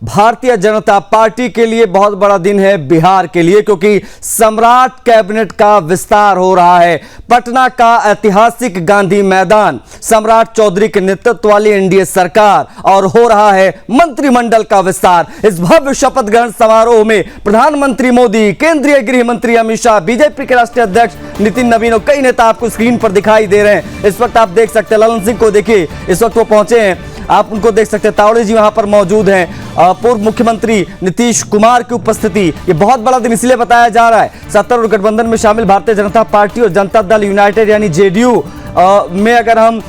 Bharatiya Janata party के लिए बहुत बड़ा दिन है बिहार के लिए, क्योंकि सम्राट कैबिनेट का विस्तार हो रहा है। पटना का ऐतिहासिक गांधी मैदान, सम्राट चौधरी के नेतृत्व वाली एनडीए सरकार और हो रहा है मंत्रिमंडल का विस्तार। इस भव्य शपथ ग्रहण समारोह में प्रधानमंत्री मोदी, केंद्रीय गृह मंत्री अमित शाह, बीजेपी के राष्ट्रीय अध्यक्ष नितिन नवीन और कई नेता आपको स्क्रीन पर दिखाई दे रहे हैं। इस वक्त आप देख सकते हैं ललन सिंह को, देखिए इस वक्त वो पहुंचे हैं, आप उनको देख सकते हैं। तावड़े जी वहां पर मौजूद हैं। पूर्व मुख्यमंत्री नीतीश कुमार की उपस्थिति, ये बहुत बड़ा दिन इसलिए बताया जा रहा है। सत्ता और गठबंधन में शामिल भारतीय जनता पार्टी और जनता दल यूनाइटेड यानी जेडीयू में अगर हम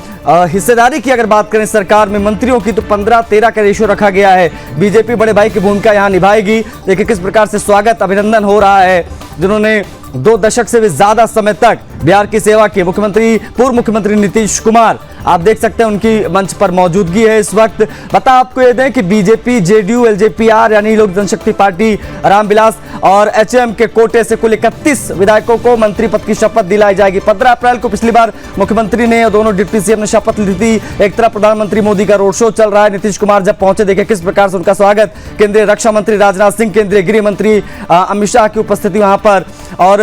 हिस्सेदारी की अगर बात करें सरकार में मंत्रियों की, तो 15-13 का रेशियो रखा गया है। बीजेपी बड़े भाई की भूमिका यहां निभाएगी। देखिए किस प्रकार से स्वागत अभिनंदन हो रहा है, जिन्होंने 2 दशक से भी ज्यादा समय तक बिहार की सेवा की। पूर्व मुख्यमंत्री नीतीश कुमार, आप देख सकते हैं उनकी मंच पर मौजूदगी है इस वक्त। बता आपको ये दें कि बीजेपी, जेडीयू, एलजेपीआर यानी लोक जनशक्ति पार्टी, रामविलास और एचएम के कोटे से कुल 31 विधायकों को मंत्री पद की शपथ दिलाई जाएगी। 15 अप्रैल को पिछली बार मुख्यमंत्री ने और दोनों डिप्टी सीएम ने शपथ ली थी। एक तरफ प्रधानमंत्री मोदी का रोड शो चल रहा है। नीतीश कुमार जब पहुंचे, देखिए किस प्रकार से उनका स्वागत। केंद्रीय रक्षा मंत्री राजनाथ सिंह, केंद्रीय गृह मंत्री अमित शाह की उपस्थिति वहां पर, और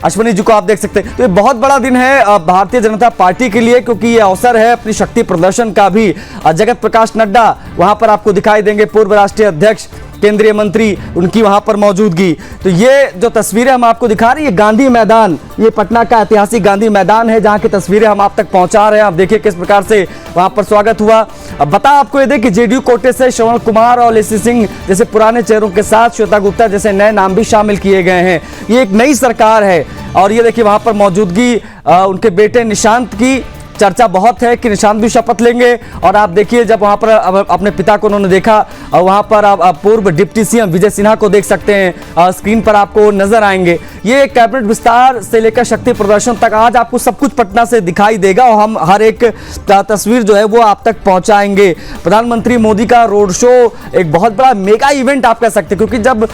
अश्विनी जी को आप देख सकते हैं। तो ये बहुत बड़ा दिन है भारतीय जनता पार्टी के लिए, क्योंकि ये अवसर है अपनी शक्ति प्रदर्शन का भी। जगत प्रकाश नड्डा वहां पर आपको दिखाई देंगे, पूर्व राष्ट्रीय अध्यक्ष, केंद्रीय मंत्री, उनकी वहां पर मौजूदगी। तो ये जो तस्वीरें हम आपको दिखा रहे हैं, ये गांधी मैदान, ये पटना का ऐतिहासिक गांधी मैदान है, जहां की तस्वीरें हम आप तक पहुंचा रहे हैं। आप देखिए किस प्रकार से वहां पर स्वागत हुआ। अब बता आपको ये दें कि जेडीयू कोटे से श्रवण कुमार और लेसी सिंह जैसे पुराने चेहरों के साथ श्वेता गुप्ता जैसे नए नाम भी शामिल किए गए हैं। ये एक नई सरकार है। और ये देखिए वहां पर मौजूदगी उनके बेटे निशांत की, चर्चा बहुत है कि निशांत भी शपथ लेंगे। और आप देखिए जब वहां पर अपने पिता को उन्होंने देखा, वहां पर आप पूर्व डिप्टी सीएम विजय सिन्हा को देख सकते हैं, स्क्रीन पर आपको नजर आएंगे। ये कैबिनेट विस्तार से लेकर शक्ति प्रदर्शन तक आज आपको सब कुछ पटना से दिखाई देगा और हम हर एक तस्वीर जो है वो आप तक पहुंचाएंगे। प्रधानमंत्री मोदी का रोड शो एक बहुत बड़ा मेगा इवेंट आप कह सकते हैं, क्योंकि जब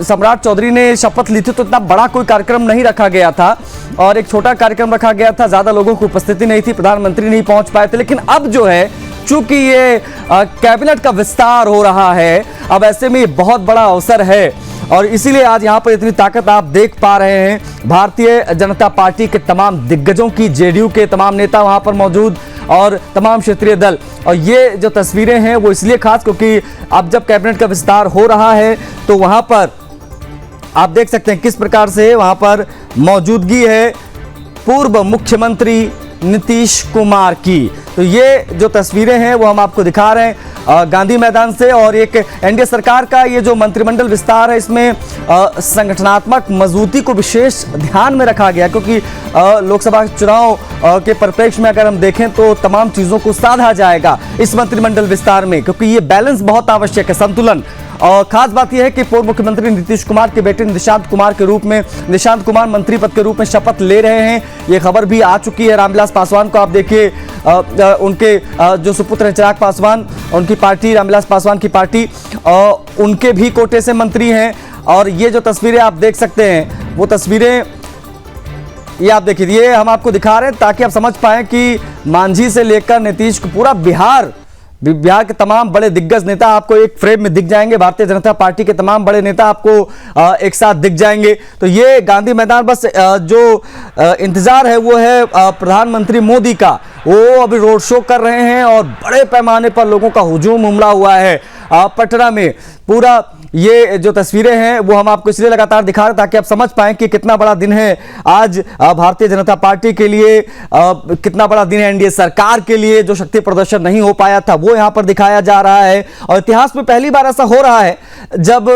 सम्राट चौधरी ने शपथ ली थी तो इतना बड़ा कोई कार्यक्रम नहीं रखा गया था और एक छोटा कार्यक्रम रखा गया था, ज्यादा लोगों की उपस्थिति नहीं थी, प्रधानमंत्री नहीं पहुंच पाए थे। लेकिन अब जो है, चूंकि ये कैबिनेट का विस्तार हो रहा है, अब ऐसे में ये बहुत बड़ा अवसर है और इसीलिए आज यहां पर इतनी ताकत आप देख पा रहे हैं। भारतीय जनता पार्टी के तमाम दिग्गजों की, जेडीयू के तमाम नेता वहां पर मौजूद और तमाम क्षेत्रीय दल। और ये जो तस्वीरें हैं वो इसलिए खास, क्योंकि अब जब कैबिनेट का विस्तार हो रहा है तो वहां पर आप देख सकते हैं किस प्रकार से वहां पर मौजूदगी है पूर्व मुख्यमंत्री नीतीश कुमार की। तो ये जो तस्वीरें हैं वो हम आपको दिखा रहे हैं गांधी मैदान से। और एक एनडीए सरकार का ये जो मंत्रिमंडल विस्तार है, इसमें संगठनात्मक मजबूती को विशेष ध्यान में रखा गया, क्योंकि लोकसभा चुनाव के परिप्रेक्ष्य में अगर हम देखें तो तमाम चीजों को साधा जाएगा इस मंत्रिमंडल विस्तार में, क्योंकि ये बैलेंस बहुत आवश्यक है, संतुलन। और खास बात यह है कि पूर्व मुख्यमंत्री नीतीश कुमार के बेटे निशांत कुमार के रूप में, निशांत कुमार मंत्री पद के रूप में शपथ ले रहे हैं। ये खबर भी आ चुकी है। रामविलास पासवान को आप देखिए, उनके जो सुपुत्र हैं चिराग पासवान, उनकी पार्टी रामविलास पासवान की पार्टी, उनके भी कोटे से मंत्री हैं। और ये जो तस्वीरें आप देख सकते हैं, वो तस्वीरें ये आप देखिए, ये हम आपको दिखा रहे हैं ताकि आप समझ पाएं कि मांझी से लेकर नीतीश को पूरा बिहार के तमाम बड़े दिग्गज नेता आपको एक फ्रेम में दिख जाएंगे। भारतीय जनता पार्टी के तमाम बड़े नेता आपको एक साथ दिख जाएंगे। तो ये गांधी मैदान, बस जो इंतजार है वो है प्रधानमंत्री मोदी का। वो अभी रोड शो कर रहे हैं और बड़े पैमाने पर लोगों का हुजूम उमड़ा हुआ है पटना में। पूरा ये जो तस्वीरें हैं वो हम आपको इसलिए लगातार दिखा रहे हैं ताकि आप समझ पाएं कि कितना बड़ा दिन है आज भारतीय जनता पार्टी के लिए, कितना बड़ा दिन है एनडीए सरकार के लिए। जो शक्ति प्रदर्शन नहीं हो पाया था वो यहां पर दिखाया जा रहा है और इतिहास में पहली बार ऐसा हो रहा है जब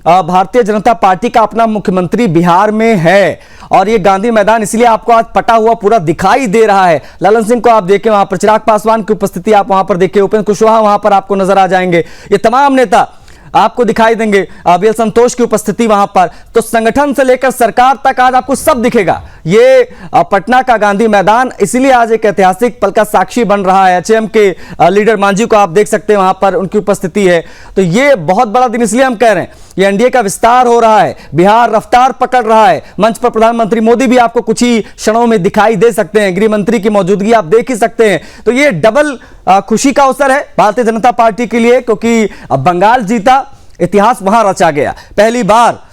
भारतीय जनता पार्टी का अपना मुख्यमंत्री बिहार में है। और ये गांधी मैदान इसलिए आपको आज पटा हुआ पूरा दिखाई दे रहा है। ललन सिंह को आप देखें वहां पर, चिराग पासवान की उपस्थिति आप वहां पर देखिए, उपेंद्र कुशवाहा वहां पर आपको नजर आ जाएंगे। ये तमाम नेता आपको दिखाई देंगे, बीएल संतोष की उपस्थिति वहां पर। तो संगठन से लेकर सरकार तक आज आपको सब दिखेगा। ये पटना का गांधी मैदान इसीलिए आज एक ऐतिहासिक पल का साक्षी बन रहा है। एचएम के लीडर मांझी को आप देख सकते हैं, वहां पर उनकी उपस्थिति है। तो ये बहुत बड़ा दिन इसलिए हम कह रहे हैं, ये एनडीए का विस्तार हो रहा है, बिहार रफ्तार पकड़ रहा है। मंच पर प्रधानमंत्री मोदी भी आपको कुछ ही क्षणों में दिखाई दे सकते हैं, गृह मंत्री की मौजूदगी आप देख ही सकते हैं। तो ये डबल खुशी का अवसर है भारतीय जनता पार्टी के लिए, क्योंकि बंगाल जीता, इतिहास वहां रचा गया। पहली बार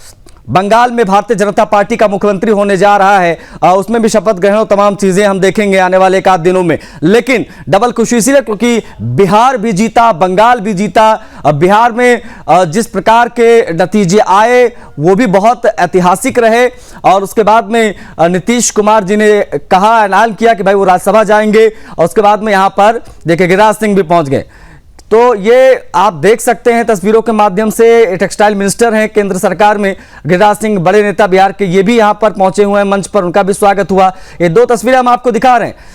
बंगाल में भारतीय जनता पार्टी का मुख्यमंत्री होने जा रहा है, उसमें भी शपथ ग्रहण और तमाम चीजें हम देखेंगे आने वाले एक आध दिनों में। लेकिन डबल खुशी इसलिए क्योंकि बिहार भी जीता, बंगाल भी जीता। बिहार में जिस प्रकार के नतीजे आए वो भी बहुत ऐतिहासिक रहे। और उसके बाद में नीतीश कुमार जी ने कहा, ऐलान किया कि भाई वो राज्यसभा जाएंगे। और उसके बाद में यहां पर देखिए गिरिराज सिंह भी पहुंच गए। तो ये आप देख सकते हैं तस्वीरों के माध्यम से, टेक्सटाइल मिनिस्टर हैं केंद्र सरकार में गिरिराज सिंह, बड़े नेता बिहार के, ये भी यहां पर पहुंचे हुए हैं मंच पर, उनका भी स्वागत हुआ। ये दो तस्वीरें हम आपको दिखा रहे हैं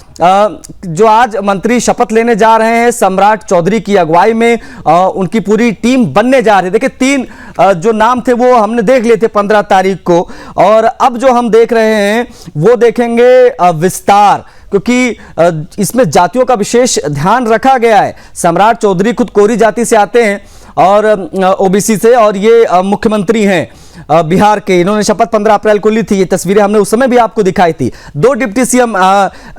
जो आज मंत्री शपथ लेने जा रहे हैं सम्राट चौधरी की अगुवाई में। उनकी पूरी टीम बनने जा रही है। देखिए 3 जो नाम थे वो हमने देख लिए थे 15 तारीख को, और अब जो हम देख रहे हैं वो देखेंगे विस्तार, क्योंकि इसमें जातियों का विशेष ध्यान रखा गया है। सम्राट चौधरी खुद कोरी जाति से आते हैं और ओबीसी से, और ये मुख्यमंत्री हैं बिहार के। इन्होंने शपथ 15 अप्रैल को ली थी। ये तस्वीरें हमने उस समय भी आपको दिखाई थी। 2 डिप्टी सीएम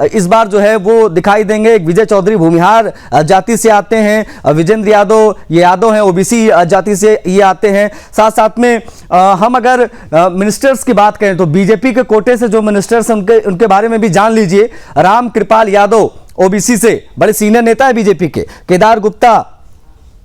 इस बार जो है वो दिखाई देंगे। एक विजय चौधरी भूमिहार जाति से आते हैं, विजेंद्र यादव, ये यादव हैं, ओबीसी जाति से ये आते हैं। साथ साथ में हम अगर मिनिस्टर्स की बात करें तो बीजेपी के कोटे से जो मिनिस्टर्स हैं उनके बारे में भी जान लीजिए। राम कृपाल यादव ओबीसी से, बड़े सीनियर नेता है बीजेपी के। केदार गुप्ता,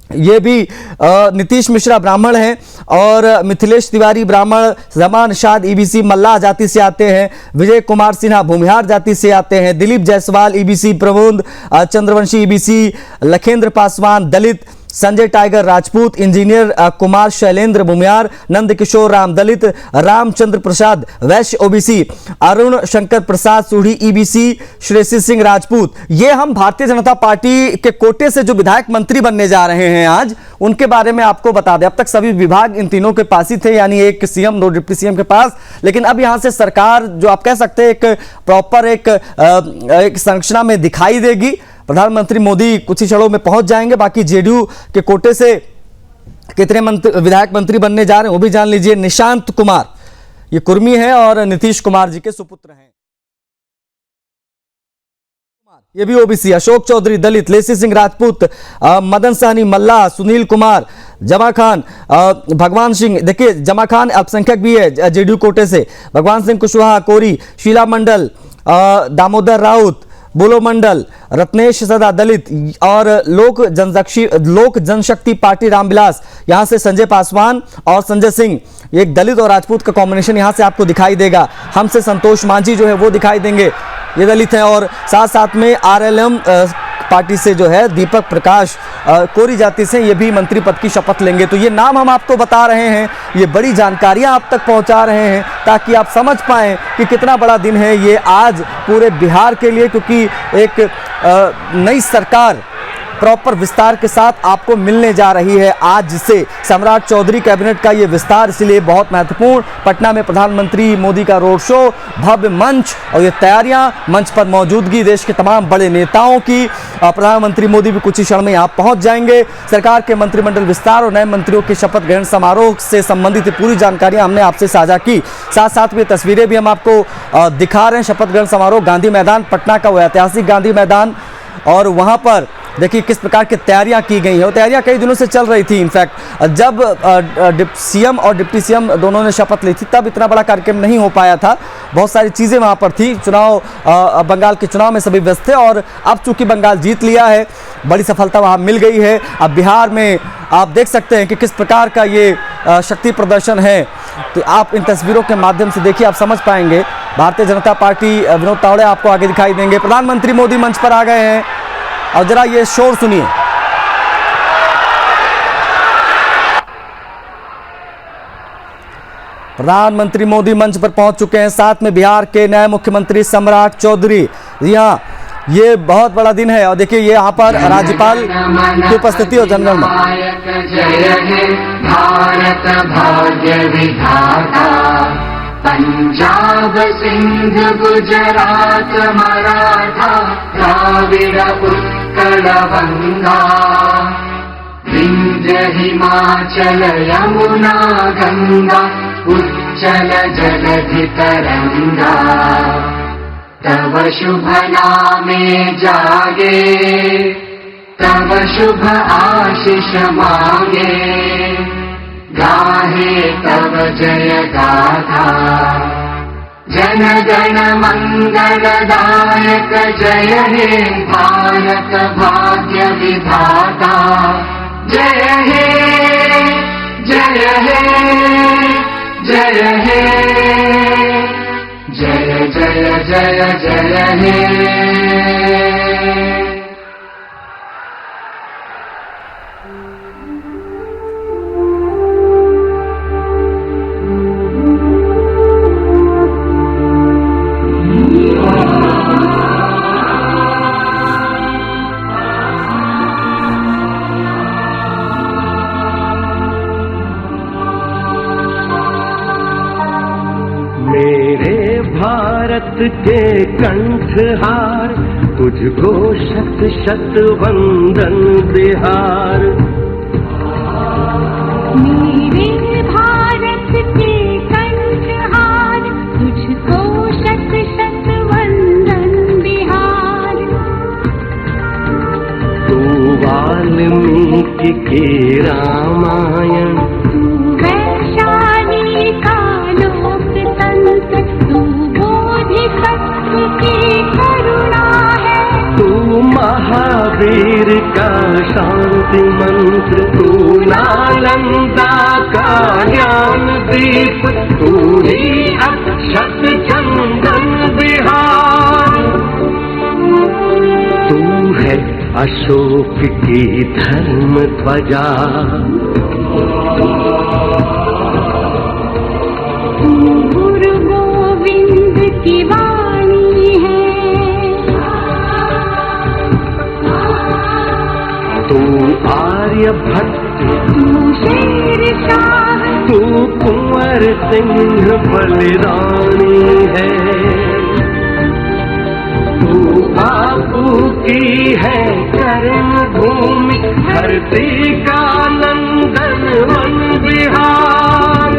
ये भी नीतीश मिश्रा ब्राह्मण हैं, और मिथिलेश तिवारी ब्राह्मण, जमान निषाद ईबीसी मल्लाह जाति से आते हैं। विजय कुमार सिन्हा भूमिहार जाति से आते हैं। दिलीप जायसवाल ईबीसी, प्रमोद चंद्रवंशी ईबीसी, लखेंद्र पासवान दलित, संजय टाइगर राजपूत, इंजीनियर कुमार शैलेंद्र भूमिहार, नंद किशोर राम दलित, रामचंद्र प्रसाद वैश्य ओबीसी, अरुण शंकर प्रसाद सूढ़ी ईबीसी, श्रेयसी सिंह राजपूत। ये हम भारतीय जनता पार्टी के कोटे से जो विधायक मंत्री बनने जा रहे हैं आज, उनके बारे में आपको बता दें। अब तक सभी विभाग इन तीनों के पास ही थे, यानी एक सीएम 2 डिप्टी सीएम के पास। लेकिन अब यहां से सरकार जो आप कह सकते हैं एक प्रॉपर एक संरचना में दिखाई देगी। प्रधानमंत्री मोदी कुछ ही क्षणों में पहुंच जाएंगे। बाकी जेडीयू के कोटे से कितने विधायक मंत्री बनने जा रहे हैं वो भी जान लीजिए। निशांत कुमार ये कुर्मी है और नीतीश कुमार जी के सुपुत्र हैं। ये भी ओबीसी। अशोक चौधरी दलित, लेसी सिंह राजपूत, मदन सहनी मल्लाह, सुनील कुमार, जमा खान, भगवान सिंह, देखिए जमा खान अल्पसंख्यक भी है जेडीयू कोटे से। भगवान सिंह कुशवाहा कोरी, शीला मंडल, दामोदर राउत बोलो मंडल, रत्नेश सदा दलित, और लोक जनशक्ति पार्टी रामविलास, यहां से संजय पासवान और संजय सिंह, एक दलित और राजपूत का कॉम्बिनेशन यहां से आपको दिखाई देगा। हमसे संतोष मांझी जो है वो दिखाई देंगे, ये दलित हैं। और साथ साथ में आरएलएम पार्टी से जो है दीपक प्रकाश कोरी जाति से, ये भी मंत्री पद की शपथ लेंगे। तो ये नाम हम आपको बता रहे हैं, ये बड़ी जानकारियां आप तक पहुंचा रहे हैं ताकि आप समझ पाएं कि कितना बड़ा दिन है ये आज पूरे बिहार के लिए, क्योंकि एक नई सरकार प्रॉपर विस्तार के साथ आपको मिलने जा रही है आज, जिससे सम्राट चौधरी कैबिनेट का ये विस्तार इसलिए बहुत महत्वपूर्ण। पटना में प्रधानमंत्री मोदी का रोड शो, भव्य मंच और ये तैयारियां, मंच पर मौजूदगी देश के तमाम बड़े नेताओं की। प्रधानमंत्री मोदी भी कुछ ही क्षण में यहाँ पहुंच जाएंगे। सरकार के मंत्रिमंडल विस्तार और नए मंत्रियों के शपथ ग्रहण समारोह से संबंधित पूरी जानकारियां हमने आपसे साझा की। साथ साथ में तस्वीरें भी हम आपको दिखा रहे हैं। शपथ ग्रहण समारोह गांधी मैदान, पटना का वो ऐतिहासिक गांधी मैदान, और वहां पर देखिए किस प्रकार की तैयारियां की गई हैं। और तैयारियां कई दिनों से चल रही थी। इनफैक्ट जब सीएम और डिप्टी सीएम दोनों ने शपथ ली थी तब इतना बड़ा कार्यक्रम नहीं हो पाया था। बहुत सारी चीज़ें वहां पर थी। चुनाव, बंगाल के चुनाव में सभी व्यस्त थे, और अब चूंकि बंगाल जीत लिया है, बड़ी सफलता वहां मिल गई है। अब बिहार में आप देख सकते हैं कि किस प्रकार का ये शक्ति प्रदर्शन है। तो आप इन तस्वीरों के माध्यम से देखिए, आप समझ पाएंगे। भारतीय जनता पार्टी, विनोद तावड़े आपको आगे दिखाई देंगे। प्रधानमंत्री मोदी मंच पर आ गए हैं, और जरा ये शोर सुनिए। प्रधानमंत्री मोदी मंच पर पहुंच चुके हैं, साथ में बिहार के नए मुख्यमंत्री सम्राट चौधरी। जी हाँ, ये बहुत बड़ा दिन है। और देखिए ये यहाँ पर राज्यपाल की उपस्थिति और जनगण में पंजाब सिंध गुजरात मराठा द्राविड उत्कल बंगा विंध्य हिमाचल यमुना गंगा उच्चल जलधि तरंगा तव शुभ नामे जागे तव शुभ आशीष मांगे गाहे तव जय गाथा जन गण मंगलदायक जय हे भारत भाग्य विधाता जय हे जय हे जय हे जय जय जय जय हे। मेरे भारत के कंठहार तुझको शत शत वंदन बिहार। मेरे भारत के कंठहार तुझको शत शत वंदन बिहार। तू वाल्मीकि के रामायण तू वैशाली का लोकतंत्र तू बोधिसत्व की करुणा है। तू महावीर का शांति मंत्र तू नालंदा का ज्ञान दीप तू ही अक्षत चंदन बिहार। तू है अशोक की धर्म ध्वजा तू गुरु गोविंद की वाणी है। तू आर्यभट्ट तू शेर शाह तू कुंवर सिंह बलिरानी है। तू बापू की है कर्म भूमि धरती का नंदन वन बिहार।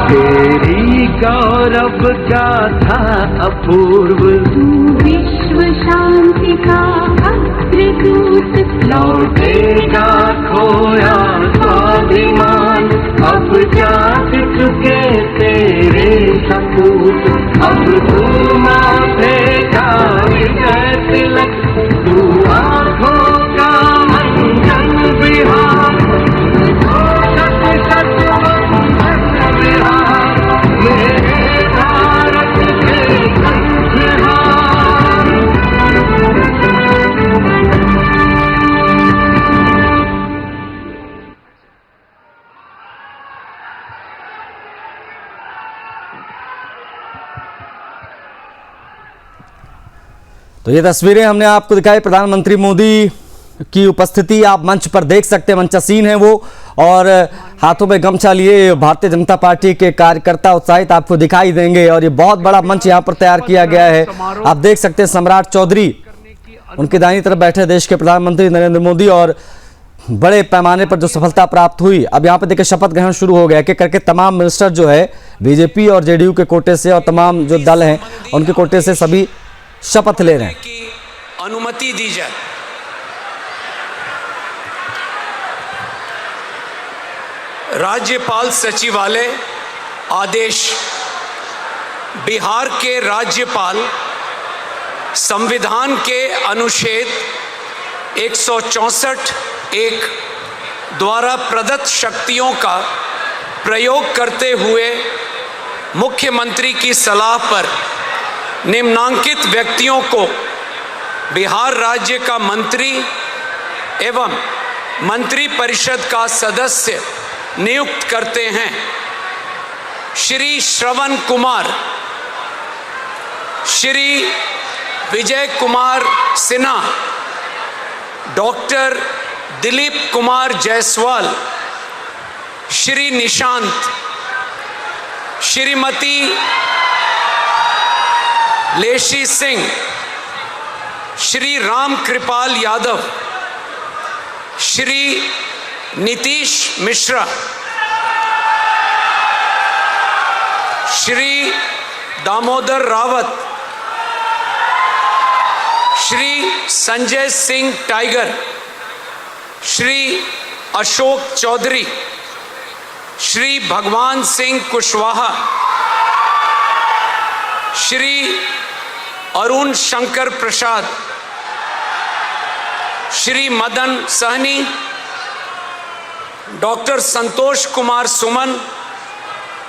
तेरी गौरव गाथा अपूर्व तू विश्व शांति का अग्रदूत लौटेगा खोया स्वाभिमान। अब जाग चुके तेरे सपूत अब तू माथे का विजय तिलक तू आँखों का मंजन बिहार। शत शत वंदन बिहार मेरे भारत के कंठहार। तो ये तस्वीरें हमने आपको दिखाई प्रधानमंत्री मोदी की उपस्थिति आप मंच पर देख सकते हैं। मंचासीन है वो और हाथों में गमछा लिए भारतीय जनता पार्टी के कार्यकर्ता उत्साहित आपको दिखाई देंगे और ये बहुत बड़ा मंच यहाँ पर तैयार किया गया है। आप देख सकते हैं सम्राट चौधरी उनके दाहिनी तरफ बैठे देश के प्रधानमंत्री नरेंद्र मोदी और बड़े पैमाने पर जो सफलता प्राप्त हुई अब यहाँ पर देखिए शपथ ग्रहण शुरू हो गया कि करके तमाम मिनिस्टर जो है बीजेपी और जेडीयू के कोटे से और तमाम जो दल हैं उनके कोटे से सभी शपथ ले रहे हैं की अनुमति दी जाए। राज्यपाल सचिवालय आदेश। बिहार के राज्यपाल संविधान के अनुच्छेद 164(1) द्वारा प्रदत्त शक्तियों का प्रयोग करते हुए मुख्यमंत्री की सलाह पर निम्नांकित व्यक्तियों को बिहार राज्य का मंत्री एवं मंत्री परिषद का सदस्य नियुक्त करते हैं। श्री श्रवण कुमार, श्री विजय कुमार सिन्हा, डॉक्टर दिलीप कुमार जायसवाल, श्री निशांत, श्रीमती लेशी सिंह, श्री राम कृपाल यादव, श्री नीतीश मिश्रा, श्री दामोदर रावत, श्री संजय सिंह टाइगर, श्री अशोक चौधरी, श्री भगवान सिंह कुशवाहा, श्री अरुण शंकर प्रसाद, श्री मदन सहनी, डॉक्टर संतोष कुमार सुमन,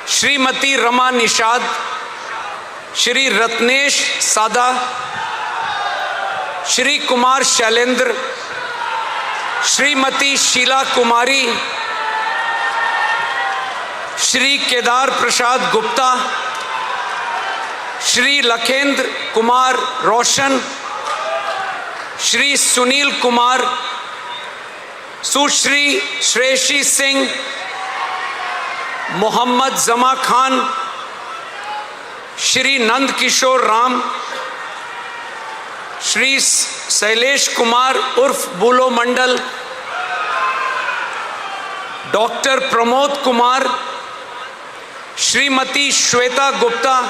श्रीमती रमा निषाद, श्री रत्नेश सादा, श्री कुमार शैलेंद्र, श्रीमती शीला कुमारी, श्री केदार प्रसाद गुप्ता, श्री लखेंद्र कुमार रोशन, श्री सुनील कुमार, सुश्री श्रेयसी सिंह, मोहम्मद जमा खान, श्री नंद किशोर राम, श्री शैलेश कुमार उर्फ बुलो मंडल, डॉक्टर प्रमोद कुमार, श्रीमती श्वेता गुप्ता,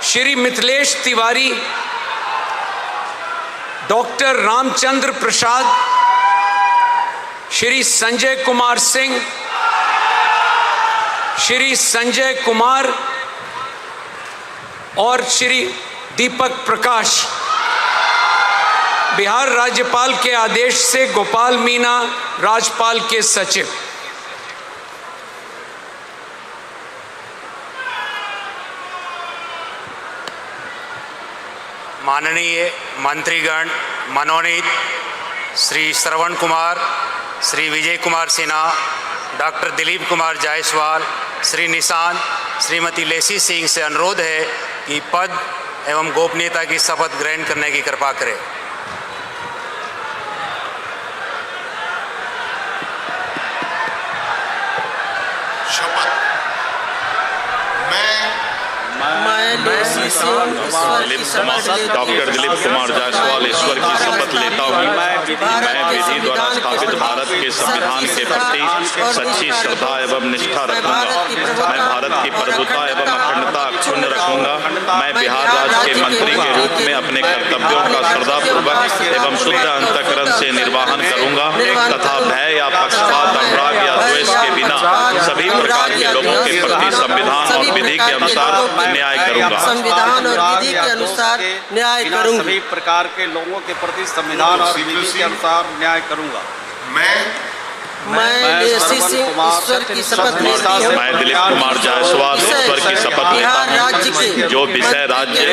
श्री मिथिलेश तिवारी, डॉक्टर रामचंद्र प्रसाद, श्री संजय कुमार सिंह, श्री संजय कुमार और श्री दीपक प्रकाश। बिहार राज्यपाल के आदेश से गोपाल मीना राज्यपाल के सचिव। माननीय मंत्रीगण मनोनीत श्री श्रवण कुमार, श्री विजय कुमार सिन्हा, डॉक्टर दिलीप कुमार जायसवाल, श्री निशांत, श्रीमती लेसी सिंह से अनुरोध है कि पद एवं गोपनीयता की शपथ ग्रहण करने की कृपा करें। डॉक्टर दिलीप कुमार जायसवाल ईश्वर की शपथ लेता हूँ। मैं विधि द्वारा स्थापित भारत के संविधान के प्रति सच्ची श्रद्धा एवं निष्ठा रखूंगा। मैं भारत की प्रभुता एवं अखंडता अक्षुण्ण रखूंगा। मैं बिहार राज्य के मंत्री के रूप में अपने कर्तव्यों का श्रद्धापूर्वक एवं शुद्ध अंतःकरण से निर्वहन करूंगा तथा भय या पक्षपात, अनुराग या द्वेष के बिना सभी प्रकार के लोगों के प्रति संविधान और विधि के अनुसार न्याय करूंगा। संविधान और विधि के अनुसार न्याय करूंगा। सभी प्रकार के लोगों के प्रति संविधान और विधि के अनुसार न्याय करूंगा। मैं लेसी सिंह ईश्वर की शपथ लेता हूं। मैं दिलीप कुमार जायसवाल ईश्वर की शपथ लेता हूं। जो विषय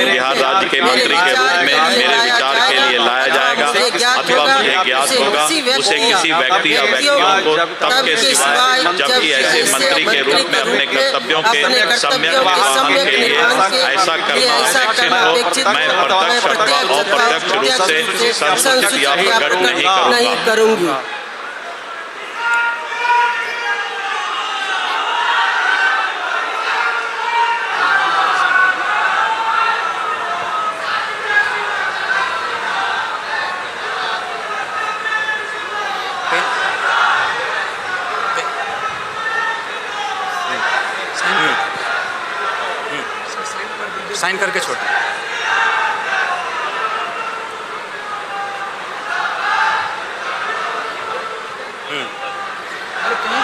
बिहार राज्य के मंत्री के रूप में मेरे विचार के लिए लाया जाएगा अथवा मुझे ज्ञात होगा उसे किसी व्यक्ति या व्यक्तियों को तब के सिवाय जबकि ऐसे मंत्री के रूप में अपने कर्तव्यों के सम्यक निर्वहन के लिए ऐसा करना अपेक्षित हो मैं प्रत्यक्ष अथवा अप्रत्यक्ष रूप से संसूचित या प्रकट नहीं करूंगा। साइन करके छोड़।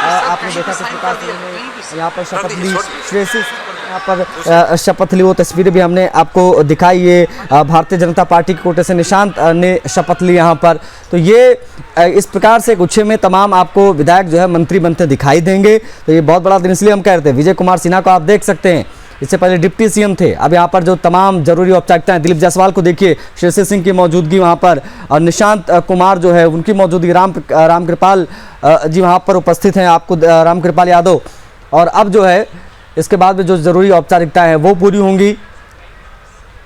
आपने देखा किस प्रकार से यहाँ पर शपथ ली, श्रेयसी यहाँ पर शपथ ली, वो तस्वीरें भी हमने आपको दिखाई। ये भारतीय जनता पार्टी के कोटे से निशांत ने शपथ ली यहाँ पर। तो ये इस प्रकार से गुच्छे में तमाम आपको विधायक जो है मंत्री बनते दिखाई देंगे। तो ये बहुत बड़ा दिन इसलिए हम कह रहे थे। विजय कुमार सिन्हा को आप देख सकते हैं, इससे पहले डिप्टी सीएम थे। अब यहाँ पर जो तमाम जरूरी औपचारिकताएं, दिलीप जायसवाल को देखिए, श्रेयसी सिंह की मौजूदगी वहाँ पर, और निशांत कुमार जो है उनकी मौजूदगी, रामकृपाल जी वहाँ पर उपस्थित हैं, आपको रामकृपाल यादव। और अब जो है इसके बाद में जो जरूरी औपचारिकताएं हैं वो पूरी होंगी।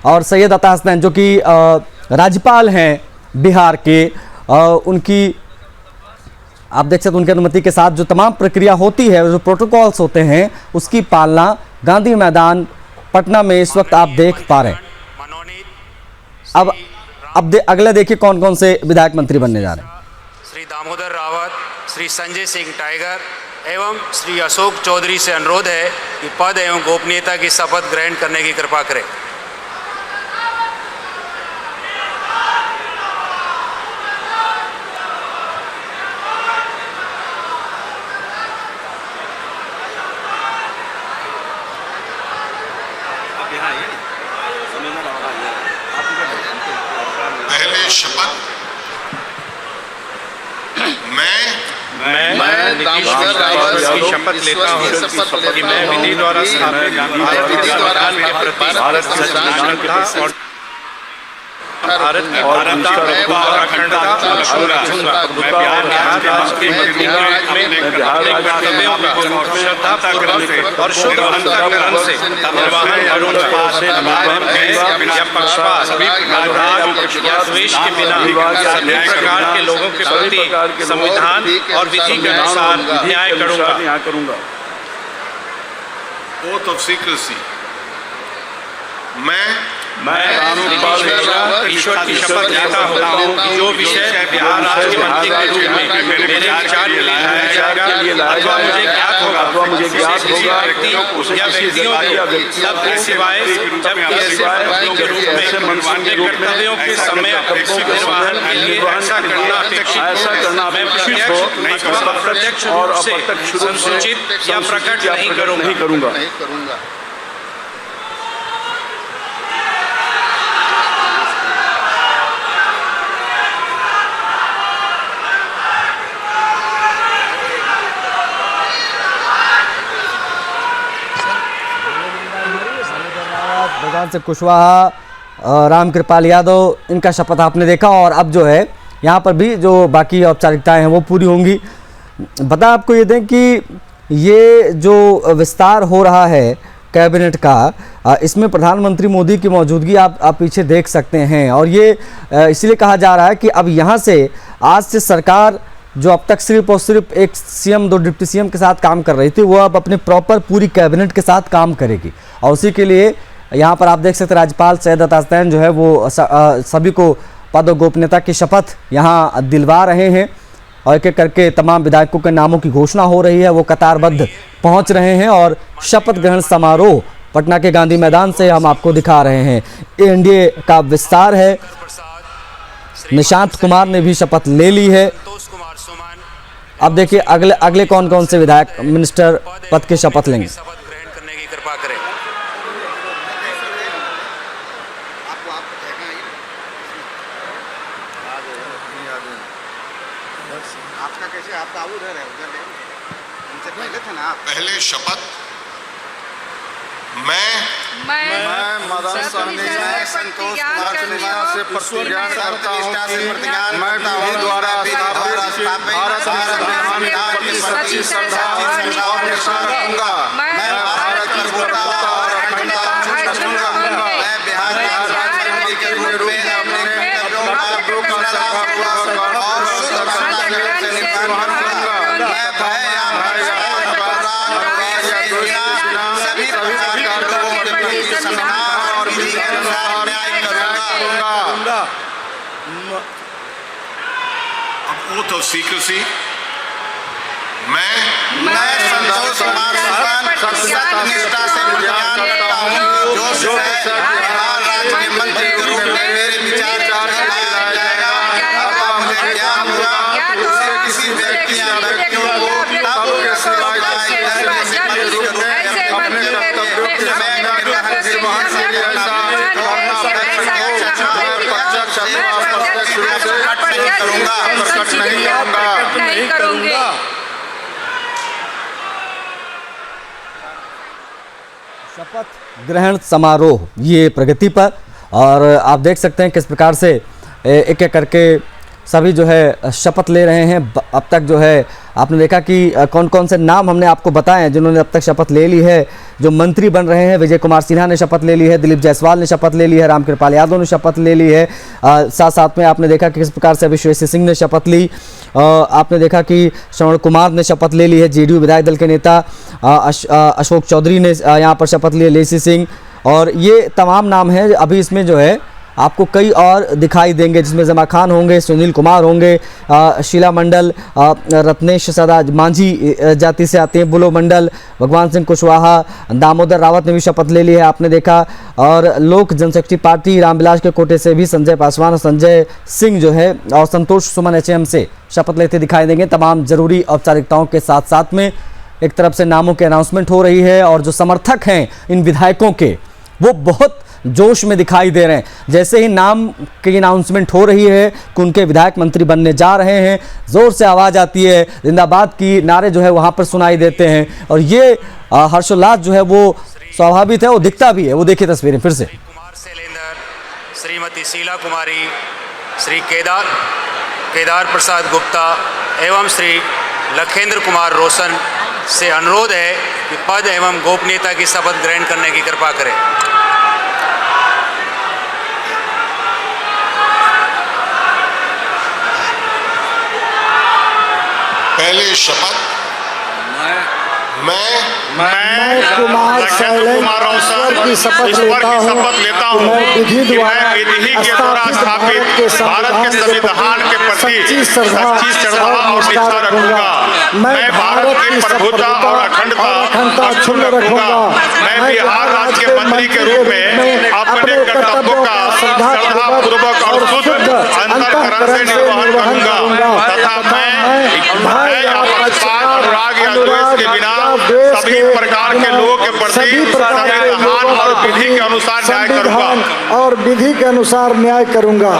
और सैयद अता हसनैन जो कि राज्यपाल हैं बिहार के, उनकी आप देख सकते हैं उनकी अनुमति के साथ जो तमाम प्रक्रिया होती है, जो प्रोटोकॉल्स होते हैं, उसकी पालना गांधी मैदान पटना में इस वक्त आप देख पा रहे हैं। अब अगले देखिए कौन कौन से विधायक मंत्री बनने जा रहे हैं। श्री दामोदर रावत, श्री संजय सिंह टाइगर एवं श्री अशोक चौधरी से अनुरोध है कि पद एवं गोपनीयता की शपथ ग्रहण करने की कृपा करें। पहले शपथ मैं दामोदर रावत की शपथ लेता हूँ कि मैं विधि द्वारा स्थापित भारत के संविधान के प्रति और भारत की अखंडता और अखंडता को रखूंगा। मैं बिहार राज्य में अपने कर्तव्यों को श्रद्धापूर्वक और शुद्ध अंतःकरण से निर्वहन करूंगा। मैं या पक्षपात, अनुराग या द्वेष के बिना सभी प्रकार के लोगों के प्रति संविधान और विधि के अनुसार न्याय करूंगा। ओथ ऑफ सीक्रेसी मैं ईश्वर की शपथ लेता हूँ कि जो विषय बिहार राज्य के मंत्री के रूप में मेरे विचार के लिए लाया जाएगा अथवा मुझे ज्ञात होगा व्यक्ति या व्यक्तियों को सब के सिवाय जब किसी के रूप में अपने कर्तव्यों के समय निर्वहन के लिए ऐसा करना मैं प्रत्यक्ष रूप से संसूचित या प्रकट नहीं करूँगा। भगवान से कुशवाहा, रामकृपाल यादव, इनका शपथ आपने देखा। और अब जो है यहाँ पर भी जो बाकी औपचारिकताएं हैं वो पूरी होंगी। बता आपको ये दें कि ये जो विस्तार हो रहा है कैबिनेट का, इसमें प्रधानमंत्री मोदी की मौजूदगी आप पीछे देख सकते हैं। और ये इसलिए कहा जा रहा है कि अब यहाँ से आज से सरकार जो अब तक सिर्फ और सिर्फ एक सीएम, 2 डिप्टी सीएम के साथ काम कर रही थी, वो अब अपने प्रॉपर पूरी कैबिनेट के साथ काम करेगी। और उसी के लिए यहाँ पर आप देख सकते हैं राज्यपाल सैयद अतासदैन जो है वो सभी को पद और गोपनीयता की शपथ यहाँ दिलवा रहे हैं। और एक एक करके तमाम विधायकों के नामों की घोषणा हो रही है, वो कतारबद्ध पहुँच रहे हैं। और शपथ ग्रहण समारोह पटना के गांधी मैदान से हम आपको दिखा रहे हैं। एनडीए का विस्तार है, निशांत कुमार ने भी शपथ ले ली है। अब देखिए अगले कौन कौन से विधायक मिनिस्टर पद की शपथ लेंगे। पहले शपथ मैं मदन सहनी संतोष कुमार से प्रतिज्ञा करता हूँ कि मैं विधि द्वारा स्थापित भारत के संविधान की सच्ची श्रद्धा और निष्ठा रखूंगा। मैं भारत की एकता और अखंडता को रखूंगा। मैं बिहार राज्य के रूप में अपने कर्तव्यों का श्रद्धापूर्वक और शुद्ध अंतःकरण से निर्वहन करूंगा। मैं भय या सभी प्रकार के लोगों के प्रति संविधान और विधि के अनुसार न्याय करूंगा। अब ओथ ऑफ सीक्रेसी मैं संतोष कुमार सत्यनिष्ठा से प्रतिज्ञा करता हूँ जो बिहार राज्य के मंत्री के रूप में मेरे विचार लाया जाएगा अथवा मुझे ज्ञान होगा उससे किसी व्यक्ति या व्यक्तियों को तब के सिवाय अपने कर्तव्यों के निर्वहन के लिए ऐसा प्रकट नहीं करूंगा। शपथ ग्रहण समारोह ये प्रगति पर, और आप देख सकते हैं किस प्रकार से एक एक करके सभी जो है शपथ ले रहे हैं। अब तक जो है आपने देखा कि कौन कौन से नाम हमने आपको बताए हैं जिन्होंने अब तक शपथ ले ली है। जो मंत्री बन रहे हैं, विजय कुमार सिन्हा ने शपथ ले ली है, दिलीप जायसवाल ने शपथ ले ली है, रामकृपाल यादव ने शपथ ले ली है। साथ साथ में आपने देखा कि किस प्रकार से विश्वेश्वर सिंह ने शपथ ली, आपने देखा कि श्रवण कुमार ने शपथ ले ली है, जेडीयू विधायक दल के नेता अशोक चौधरी ने यहाँ पर शपथ ली है, लेसी सिंह, और ये तमाम नाम हैं। अभी इसमें जो है आपको कई और दिखाई देंगे, जिसमें जमा खान होंगे, सुनील कुमार होंगे, शीला मंडल, रत्नेश सदा मांझी जाति से आते हैं, बुलो मंडल, भगवान सिंह कुशवाहा, दामोदर रावत ने भी शपथ ले ली है, आपने देखा। और लोक जनशक्ति पार्टी रामविलास के कोटे से भी संजय पासवान और संजय सिंह जो है, और संतोष सुमन एचएम से शपथ लेते दिखाई देंगे। तमाम जरूरी औपचारिकताओं के साथ साथ में एक तरफ से नामों की अनाउंसमेंट हो रही है, और जो समर्थक हैं इन विधायकों के वो बहुत जोश में दिखाई दे रहे हैं। जैसे ही नाम की अनाउंसमेंट हो रही है कि उनके विधायक मंत्री बनने जा रहे हैं, जोर से आवाज़ आती है, जिंदाबाद की नारे जो है वहाँ पर सुनाई देते हैं, और ये हर्षोल्लास जो है वो स्वाभाविक है, वो दिखता भी है। वो देखिए तस्वीरें फिर से। कुमार सेलेंदर, श्रीमती शीला कुमारी, श्री केदार प्रसाद गुप्ता एवं श्री लखेंद्र कुमार रोशन से अनुरोध है कि पद एवं गोपनीयता की शपथ ग्रहण करने की कृपा करें। पहले शपथ मैं कुमार शैलेंद्र की शपथ लेता हूँ मैं विधि द्वारा स्थापित भारत के संविधान के प्रति सच्ची श्रद्धा और निष्ठा रखूंगा। मैं भारत की प्रभुता और अखंडता अक्षुण्ण रखूंगा। मैं बिहार राज्य के मंत्री के रूप में अपने कर्तव्यों का श्रद्धापूर्वक और शुद्ध अंतःकरण से निर्वहन करूंगा तथा मैं पक्षपात, अनुराग या द्वेष के बिना सभी प्रकार के लोगों के प्रति संविधान और विधि के अनुसार न्याय करूंगा और विधि के अनुसार न्याय करूंगा।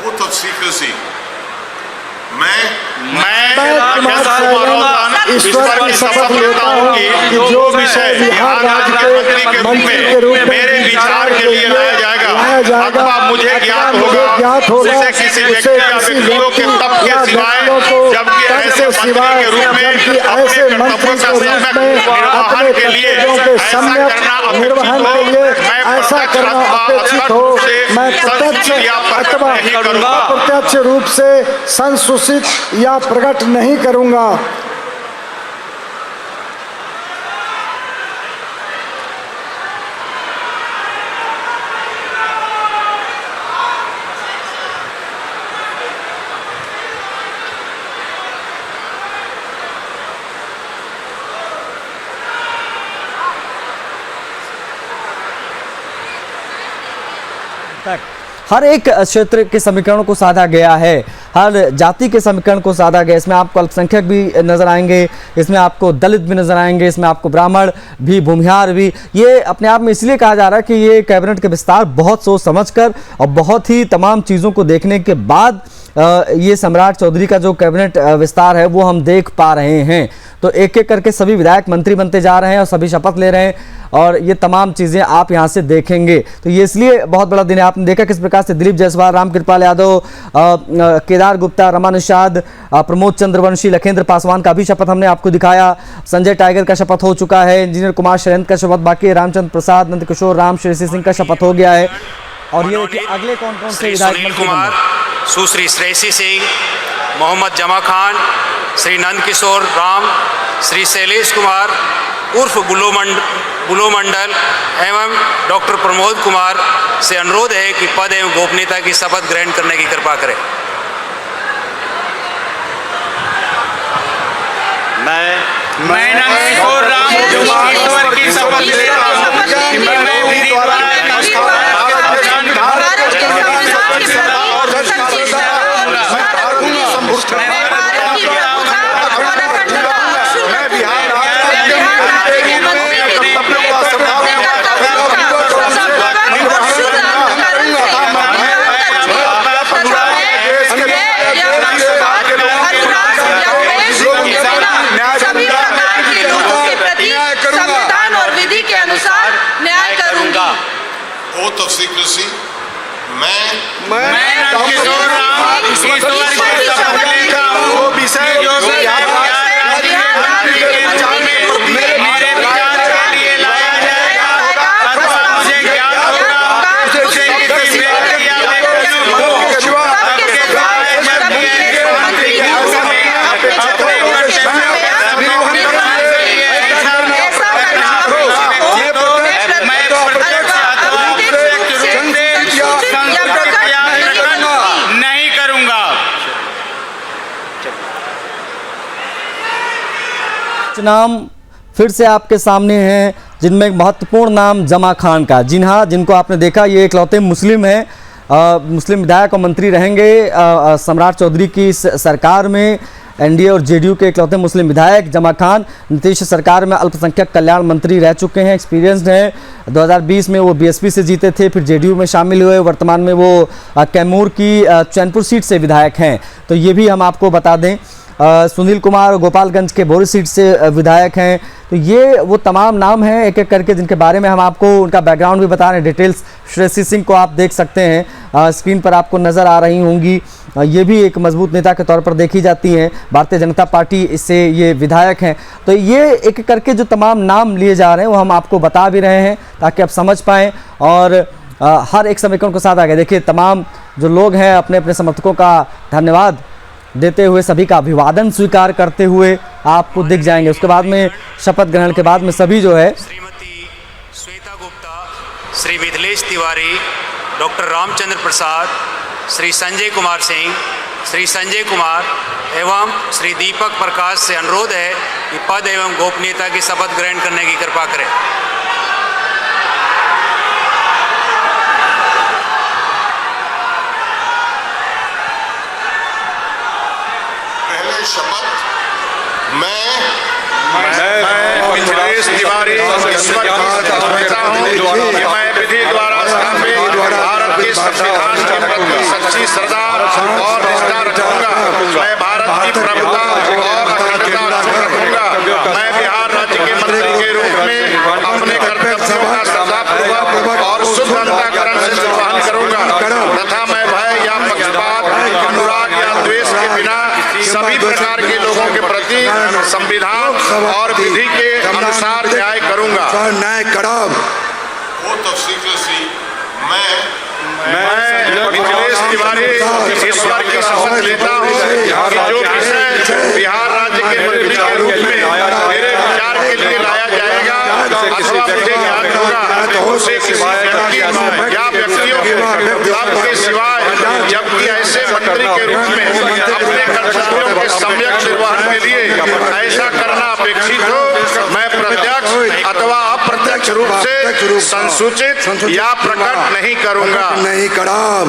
वो तो सीक्रेसी मैं ईश्वर की शपथ लेता हूँ कि जो विषय बिहार राज्य के मंत्री के रूप में मेरे विचार के लिए लाया जाएगा अथवा मुझे ज्ञात होगा उसे किसी व्यक्ति या व्यक्तियों के तब के सिवाय जबकि ऐसे मंत्री के रूप में अपने कर्तव्यों का सम्यक निर्वहन के लिए ऐसा करना अपेक्षित हो मैं प्रत्यक्ष अथवा अप्रत्यक्ष रूप से संसूचित या प्रकट नहीं करूंगा। हर एक क्षेत्र के समीकरणों को साधा गया है, हर जाति के समीकरण को साधा गया। इसमें आपको अल्पसंख्यक भी नजर आएंगे, इसमें आपको दलित भी नजर आएंगे, इसमें आपको ब्राह्मण भी, भूमिहार भी। ये अपने आप में इसलिए कहा जा रहा है कि ये कैबिनेट के विस्तार बहुत सोच समझकर और बहुत ही तमाम चीज़ों को देखने के बाद ये सम्राट चौधरी का जो कैबिनेट विस्तार है वो हम देख पा रहे हैं। तो एक एक करके सभी विधायक मंत्री बनते जा रहे हैं और सभी शपथ ले रहे हैं, और ये तमाम चीज़ें आप यहाँ से देखेंगे। तो ये इसलिए बहुत बड़ा दिन है। आपने देखा किस प्रकार से दिलीप जायसवाल, रामकृपाल यादव, केदार गुप्ता, रमा निषाद, प्रमोद चंद्रवंशी, लखेंद्र पासवान का भी शपथ हमने आपको दिखाया। संजय टाइगर का शपथ हो चुका है, इंजीनियर कुमार शैलेंद्र का शपथ बाकी है, रामचंद्र प्रसाद, नंदकिशोर राम, श्री सिंह का शपथ हो गया है। और ये देखिए अगले कौन कौन से विधायक सुनील कुमार, सुश्री श्रेयसी सिंह, मोहम्मद जमा खान, श्री नंदकिशोर राम, श्री शैलेश कुमार उर्फ बुलो मंडल एवं डॉक्टर प्रमोद कुमार से अनुरोध है कि पद एवं गोपनीयता की शपथ ग्रहण करने की कृपा करें। मैं नंदकिशोर राम ईश्वर की शपथ लेता हूं कि मैं विधि द्वारा संविधान और विधि के अनुसार न्याय करूंगा। नाम फिर से आपके सामने हैं, जिनमें एक महत्वपूर्ण नाम जमा खान का। जी हाँ, जिनको आपने देखा, ये इकलौते मुस्लिम हैं, मुस्लिम विधायक और मंत्री रहेंगे सम्राट चौधरी की सरकार में। एनडीए और जेडीयू के इकलौते मुस्लिम विधायक जमा खान नीतीश सरकार में अल्पसंख्यक कल्याण मंत्री रह चुके हैं, एक्सपीरियंस्ड हैं। 2020 में वो बीएसपी से जीते थे, फिर जेडीयू में शामिल हुए। वर्तमान में वो कैमूर की चैनपुर सीट से विधायक हैं। तो ये भी हम आपको बता दें। सुनील कुमार गोपालगंज के बोरी सीट से विधायक हैं। तो ये वो तमाम नाम हैं एक एक करके, जिनके बारे में हम आपको उनका बैकग्राउंड भी बता रहे हैं। डिटेल्स श्रेयसी सिंह को आप देख सकते हैं, स्क्रीन पर आपको नज़र आ रही होंगी। ये भी एक मजबूत नेता के तौर पर देखी जाती हैं, भारतीय जनता पार्टी से ये विधायक हैं। तो ये एक एक करके जो तमाम नाम लिए जा रहे हैं वो हम आपको बता भी रहे हैं ताकि आप समझ पाएँ और हर एक समीकरण के साथ आगे। देखिए, तमाम जो लोग हैं अपने अपने समर्थकों का धन्यवाद देते हुए, सभी का अभिवादन स्वीकार करते हुए आपको दिख जाएंगे। उसके बाद में शपथ ग्रहण के बाद में सभी जो है, श्रीमती श्वेता गुप्ता, श्री मिथिलेश तिवारी, डॉक्टर रामचंद्र प्रसाद, श्री संजय कुमार सिंह, श्री संजय कुमार एवं श्री दीपक प्रकाश से अनुरोध है कि पद एवं गोपनीयता की शपथ ग्रहण करने की कृपा करें। शपथ मैं मिथिलेश तिवारी ईश्वर की शपथ लेता हूं कि मैं विधि द्वारा स्थापित भारत के संविधान के प्रति सच्ची श्रद्धा और निष्ठा रखूंगा। मैं भारत की प्रभुता और अखंडता रखूंगा। मैं बिहार राज्य के मंत्री के रूप में अपने कर्तव्यों का श्रद्धापूर्वक और शुद्ध अंतःकरण से निर्वहन करूंगा तथा मैं भय या पक्षपात, अनुराग या द्वेष के बिना सभी प्रकार के लोगों के प्रति संविधान और विधि के अनुसार न्याय करूंगा। न्याय कराब वो तफसील सी मैं मिथिलेश तिवारी ईश्वर की शपथ लेता हूँ कि जो विषय बिहार राज्य के मंत्री के रूप में मेरे विचार के लिए लाया जाएगा अथवा मुझे ज्ञान होगा, उसे किसी व्यक्ति या व्यक्तियों के सिवाय, जबकि ऐसे मंत्री के रूप में अपने कर्तव्यों के सम्यक निर्वहन के लिए ऐसा करना अपेक्षित हो, मैं प्रत्यक्ष अथवा अप्रत्यक्ष रूप से संसूचित या प्रकट नहीं करूंगा। नहीं कराब।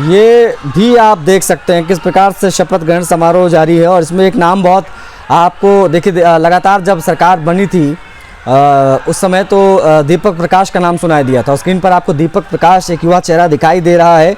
ये भी आप देख सकते हैं किस प्रकार से शपथ ग्रहण समारोह जारी है। और इसमें एक नाम बहुत आपको देखिए, लगातार जब सरकार बनी थी उस समय तो दीपक प्रकाश का नाम सुनाई दिया था। स्क्रीन पर आपको दीपक प्रकाश एक युवा चेहरा दिखाई दे रहा है।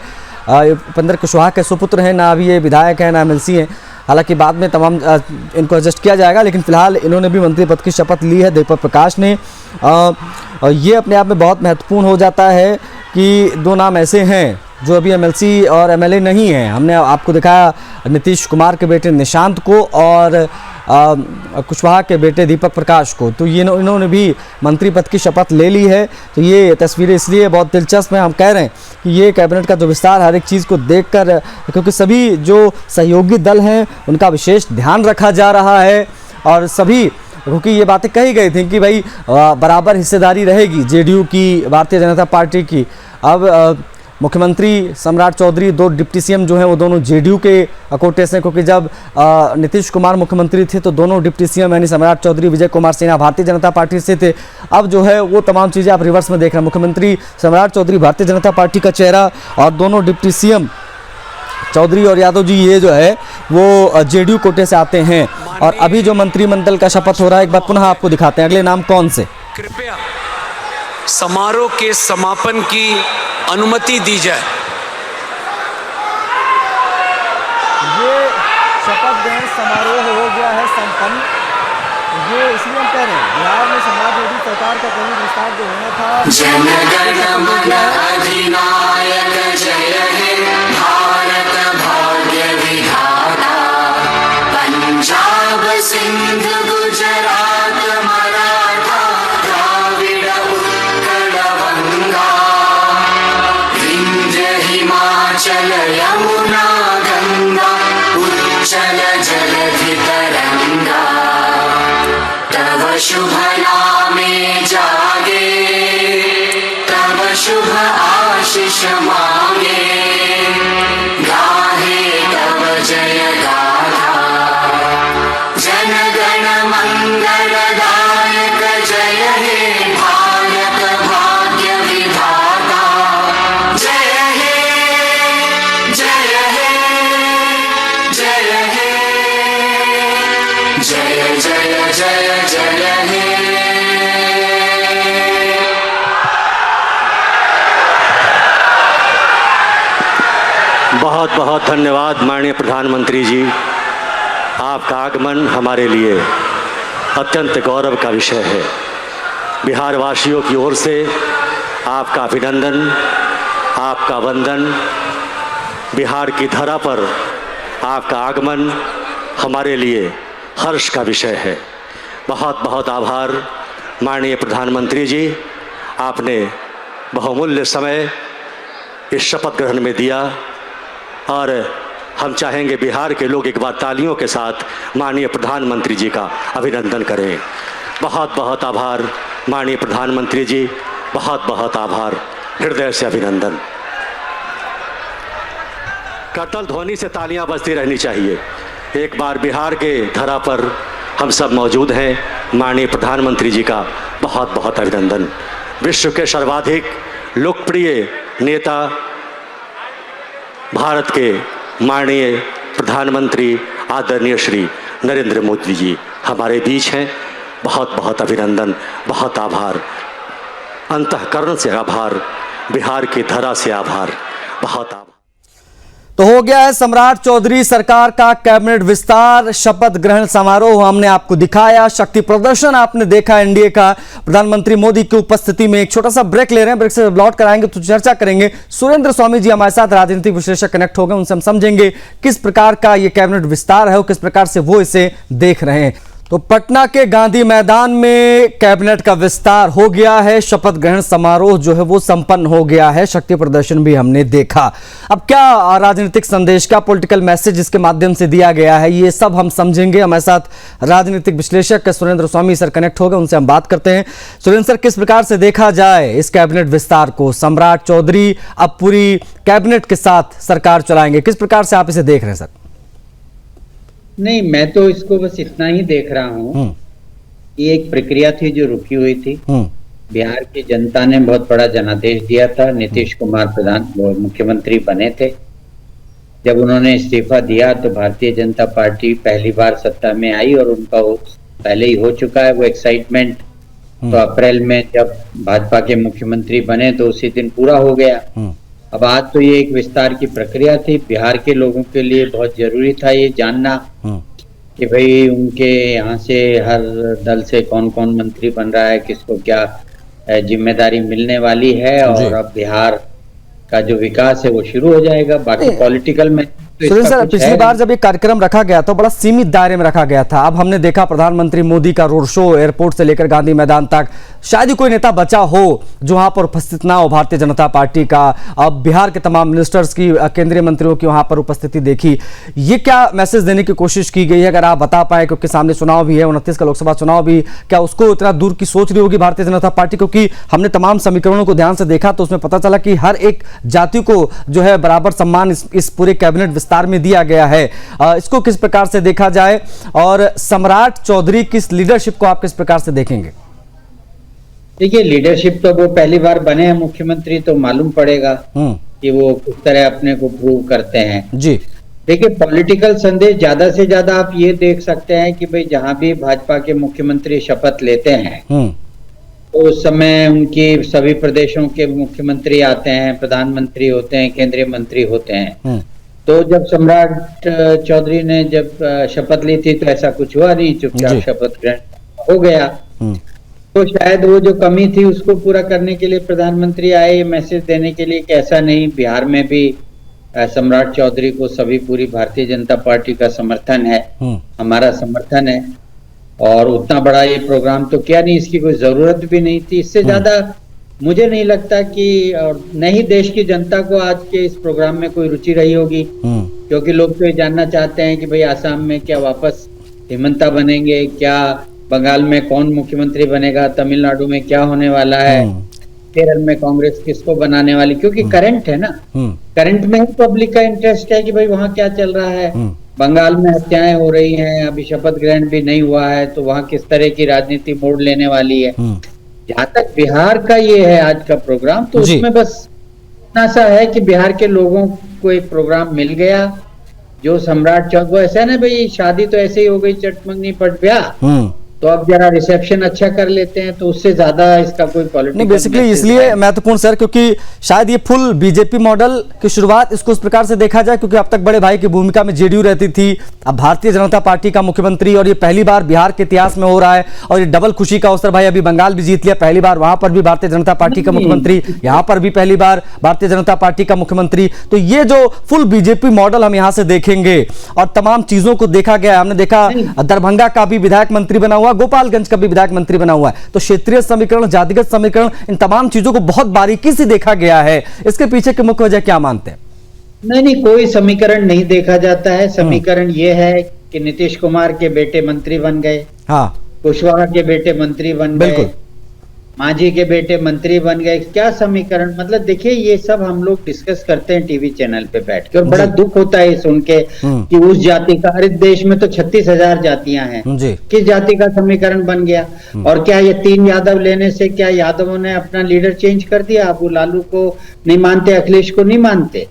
उपेंद्र कुशवाहा के सुपुत्र हैं, ना अभी ये विधायक हैं ना एमएलसी हैं। हालांकि बाद में तमाम इनको एडजस्ट किया जाएगा, लेकिन फिलहाल इन्होंने भी मंत्री पद की शपथ ली है दीपक प्रकाश ने। और ये अपने आप में बहुत महत्वपूर्ण हो जाता है कि दो नाम ऐसे हैं जो अभी एमएलसी और एमएलए नहीं हैं। हमने आपको दिखाया नीतीश कुमार के बेटे निशांत को और कुशवाहा के बेटे दीपक प्रकाश को। तो ये इन्होंने भी मंत्री पद की शपथ ले ली है। तो ये तस्वीरें इसलिए बहुत दिलचस्प हैं, हम कह रहे हैं कि ये कैबिनेट का जो विस्तार हर एक चीज़ को देखकर, क्योंकि सभी जो सहयोगी दल हैं उनका विशेष ध्यान रखा जा रहा है। और सभी, क्योंकि ये बातें कही गई थी कि भाई बराबर हिस्सेदारी रहेगी जेडीयू की, भारतीय जनता पार्टी की। अब मुख्यमंत्री सम्राट चौधरी, दो डिप्टी सीएम जो हैं वो दोनों जेडीयू के कोटे से, क्योंकि जब नीतीश कुमार मुख्यमंत्री थे तो दोनों डिप्टी सीएम यानी सम्राट चौधरी, विजय कुमार सिन्हा भारतीय जनता पार्टी से थे। अब जो है वो तमाम चीज़ें आप रिवर्स में देख रहे हैं। मुख्यमंत्री सम्राट चौधरी भारतीय जनता पार्टी का चेहरा और दोनों डिप्टी सीएम चौधरी और यादव जी ये जो है वो जेडीयू कोटे से आते हैं। और अभी जो मंत्रिमंडल का शपथ हो रहा है, एक बार पुनः आपको दिखाते हैं अगले नाम कौन से। कृपया समारोह के समापन की अनुमति दी जाए। ये शपथ ग्रहण समारोह हो गया है संपन्न। ये इसलिए हम कह रहे हैं बिहार में समाजवादी सरकार का कहीं विस्तार जो होना था। जनगण मन अधिनायक जय हे भारत भाग्य विधाता, पंजाब सिंध गुजरात मराठा द्राविड़ उत्कल गंगा, विंध्य हिमाचल यमुना गंगा, उच्चल जलधि तरंगा, तव शुभ नामे जागे, शुभ आशीष मांगे, गाहे बहुत बहुत धन्यवाद माननीय प्रधानमंत्री जी। आपका आगमन हमारे लिए अत्यंत गौरव का विषय है। बिहार वासियों की ओर से आपका अभिनंदन, आपका वंदन। बिहार की धरा पर आपका आगमन हमारे लिए हर्ष का विषय है। बहुत बहुत आभार माननीय प्रधानमंत्री जी, आपने बहुमूल्य समय इस शपथ ग्रहण में दिया और हम चाहेंगे बिहार के लोग एक बार तालियों के साथ माननीय प्रधानमंत्री जी का अभिनंदन करें। बहुत बहुत आभार माननीय प्रधानमंत्री जी, बहुत बहुत आभार, हृदय से अभिनंदन। करतल ध्वनि से तालियां बजती रहनी चाहिए। एक बार बिहार के धरा पर हम सब मौजूद हैं। माननीय प्रधानमंत्री जी का बहुत बहुत अभिनंदन। विश्व के सर्वाधिक लोकप्रिय नेता भारत के माननीय प्रधानमंत्री आदरणीय श्री नरेंद्र मोदी जी हमारे बीच हैं। बहुत बहुत अभिनंदन, बहुत आभार, अंतःकरण से आभार, बिहार की धरा से आभार, बहुत आभार। तो हो गया है सम्राट चौधरी सरकार का कैबिनेट विस्तार, शपथ ग्रहण समारोह हमने आपको दिखाया, शक्ति प्रदर्शन आपने देखा एनडीए का। प्रधानमंत्री मोदी की उपस्थिति में एक छोटा सा ब्रेक ले रहे हैं, ब्रेक से लौट कर आएंगे तो चर्चा करेंगे। सुरेंद्र स्वामी जी हमारे साथ राजनीतिक विश्लेषक कनेक्ट हो गए, उनसे हम समझेंगे किस प्रकार का ये कैबिनेट विस्तार है और किस प्रकार से वो इसे देख रहे हैं। तो पटना के गांधी मैदान में कैबिनेट का विस्तार हो गया है, शपथ ग्रहण समारोह जो है वो संपन्न हो गया है, शक्ति प्रदर्शन भी हमने देखा। अब क्या राजनीतिक संदेश, क्या पॉलिटिकल मैसेज इसके माध्यम से दिया गया है, ये सब हम समझेंगे। हमारे साथ राजनीतिक विश्लेषक सुरेंद्र स्वामी सर कनेक्ट हो गए, उनसे हम बात करते हैं। सुरेंद्र सर, किस प्रकार से देखा जाए इस कैबिनेट विस्तार को? सम्राट चौधरी अब पूरी कैबिनेट के साथ सरकार चलाएंगे, किस प्रकार से आप इसे देख रहे हैं सर? नहीं, मैं तो इसको बस इतना ही देख रहा हूँ कि एक प्रक्रिया थी जो रुकी हुई थी। बिहार की जनता ने बहुत बड़ा जनादेश दिया था। नीतीश कुमार मुख्यमंत्री बने थे। जब उन्होंने इस्तीफा दिया तो भारतीय जनता पार्टी पहली बार सत्ता में आई और उनका पहले ही हो चुका है वो एक्साइटमेंट। तो अप्रैल में जब भाजपा के मुख्यमंत्री बने तो उसी दिन पूरा हो गया। अब आज तो ये एक विस्तार की प्रक्रिया थी। बिहार के लोगों के लिए बहुत जरूरी था ये जानना कि भाई उनके यहाँ से हर दल से कौन कौन मंत्री बन रहा है, किसको क्या जिम्मेदारी मिलने वाली है, और अब बिहार का जो विकास है वो शुरू हो जाएगा। बाकी पॉलिटिकल में सुरेंद्र सर, पिछली बार जब ये कार्यक्रम रखा गया तो बड़ा सीमित दायरे में रखा गया था। अब हमने देखा प्रधानमंत्री मोदी का रोड शो एयरपोर्ट से लेकर गांधी मैदान तक, शायद ही कोई नेता बचा हो जो वहां पर उपस्थित ना हो भारतीय जनता पार्टी का। अब बिहार के तमाम मिनिस्टर्स की, केंद्रीय मंत्रियों की वहां पर उपस्थिति देखी। ये क्या मैसेज देने की कोशिश की गई है, अगर आप बता पाए, क्योंकि सामने चुनाव भी है, 29 का लोकसभा चुनाव भी, क्या उसको इतना दूर की सोच रही होगी भारतीय जनता पार्टी? क्योंकि हमने तमाम समीकरणों को ध्यान से देखा तो उसमें पता चला कि हर एक जाति को जो है बराबर सम्मान इस पूरे कैबिनेट विस्तार में दिया गया है। इसको किस प्रकार से देखा जाए और सम्राट चौधरी की लीडरशिप को आप किस प्रकार से देखेंगे? देखिए, लीडरशिप तो वो पहली बार बने हैं मुख्यमंत्री, तो मालूम पड़ेगा कि वो किस तरह अपने को प्रूव करते हैं। जी देखिए, पॉलिटिकल संदेश ज्यादा से ज्यादा आप ये देख सकते हैं कि भाई जहां भी भाजपा के मुख्यमंत्री शपथ लेते हैं तो उस समय उनकी सभी प्रदेशों के मुख्यमंत्री आते हैं, प्रधानमंत्री होते हैं, केंद्रीय मंत्री होते हैं। तो जब सम्राट चौधरी ने जब शपथ ली थी तो ऐसा कुछ हुआ नहीं, चुपचाप शपथ ग्रहण हो गया। तो शायद वो जो कमी थी उसको पूरा करने के लिए प्रधानमंत्री आए, ये मैसेज देने के लिए कि ऐसा नहीं, बिहार में भी सम्राट चौधरी को सभी पूरी भारतीय जनता पार्टी का समर्थन है, हमारा समर्थन है। और उतना बड़ा ये प्रोग्राम तो क्या नहीं, इसकी कोई जरूरत भी नहीं थी। इससे ज्यादा मुझे नहीं लगता कि, और नहीं देश की जनता को आज के इस प्रोग्राम में कोई रुचि रही होगी, क्योंकि लोग तो ये जानना चाहते हैं कि भाई आसाम में क्या वापस हेमंता बनेंगे, क्या बंगाल में कौन मुख्यमंत्री बनेगा, तमिलनाडु में क्या होने वाला है, केरल में कांग्रेस किसको बनाने वाली, क्योंकि करंट है ना, करंट में ही पब्लिक का इंटरेस्ट है कि भाई वहाँ क्या चल रहा है। बंगाल में हत्याएं हो रही हैं, अभी शपथ ग्रहण भी नहीं हुआ है, तो वहाँ किस तरह की राजनीति मोड़ लेने वाली है। जहाँ तक बिहार का ये है आज का प्रोग्राम, तो उसमें बस इतना सा है कि बिहार के लोगों को एक प्रोग्राम मिल गया जो सम्राट चौधरी, ऐसा ना भाई शादी तो ऐसे ही हो गई, चटमंगनी पट ब्याह, तो अब जरा रिसेप्शन अच्छा कर लेते हैं, तो उससे ज्यादा इसका कोई पॉलिटिकल नहीं, बेसिकली इसलिए महत्वपूर्ण सर क्योंकि शायद ये फुल बीजेपी मॉडल की शुरुआत इसको इस प्रकार से देखा जाए, क्योंकि अब तक बड़े भाई की भूमिका में जेडीयू रहती थी, अब भारतीय जनता पार्टी का मुख्यमंत्री, और ये पहली बार बिहार के इतिहास में हो रहा है। और ये डबल खुशी का अवसर भाई, अभी बंगाल भी जीत लिया, पहली बार वहां पर भी भारतीय जनता पार्टी का मुख्यमंत्री, यहां पर भी पहली बार भारतीय जनता पार्टी का मुख्यमंत्री। तो ये जो फुल बीजेपी मॉडल हम यहां से देखेंगे और तमाम चीजों को देखा गया। हमने देखा दरभंगा का भी विधायक मंत्री बना हुआ, गोपालगंज का भी विधायक मंत्री बना हुआ है। तो क्षेत्रीय समीकरण, जातिगत समीकरण, इन तमाम चीजों को बहुत बारीकी से देखा गया है। इसके पीछे की मुख्य वजह क्या मानते हैं? नहीं, कोई समीकरण नहीं देखा जाता है। समीकरण ये है कि नीतीश कुमार के बेटे मंत्री बन गए, हाँ, कुशवाहा के बेटे मंत्री बन गए, मांझी के बेटे मंत्री बन गए। क्या समीकरण? मतलब देखिए, ये सब हम लोग डिस्कस करते हैं टीवी चैनल पे बैठ के, और बड़ा दुख होता है सुन के कि उस जाति का, अरे देश में तो 36,000 जातियां हैं, किस जाति का समीकरण बन गया? और क्या ये 3 यादव लेने से क्या यादवों ने अपना लीडर चेंज कर दिया? अब वो लालू को नहीं मानते, अखिलेश को नहीं मानते।